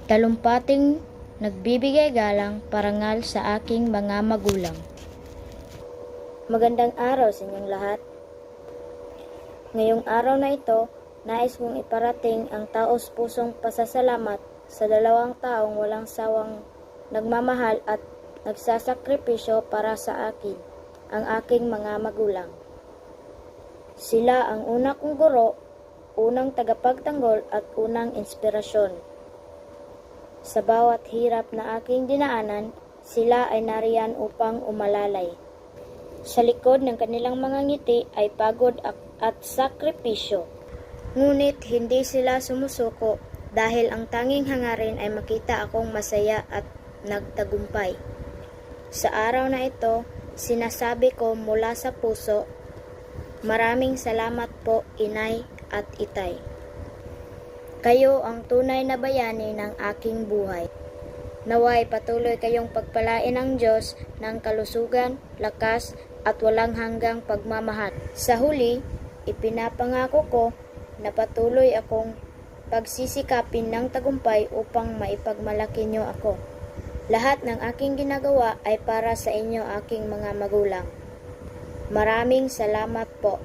Talumpating nagbibigay galang parangal sa aking mga magulang. Magandang araw sa inyong lahat. Ngayong araw na ito, nais kong iparating ang taos-pusong pasasalamat sa dalawang taong walang sawang nagmamahal at nagsasakripisyo para sa akin, ang aking mga magulang. Sila ang una kong guro, unang tagapagtanggol at unang inspirasyon. Sa bawat hirap na aking dinaanan, sila ay nariyan upang umalalay. Sa likod ng kanilang mga ngiti ay pagod at sakripisyo. Ngunit hindi sila sumusuko dahil ang tanging hangarin ay makita akong masaya at nagtagumpay. Sa araw na ito, sinasabi ko mula sa puso, maraming salamat po, Inay at Itay. Kayo ang tunay na bayani ng aking buhay. Naway patuloy kayong pagpalain ng Diyos ng kalusugan, lakas at walang hanggang pagmamahal. Sa huli, ipinapangako ko na patuloy akong pagsisikapin ng tagumpay upang maipagmalaki niyo ako. Lahat ng aking ginagawa ay para sa inyo, aking mga magulang. Maraming salamat po.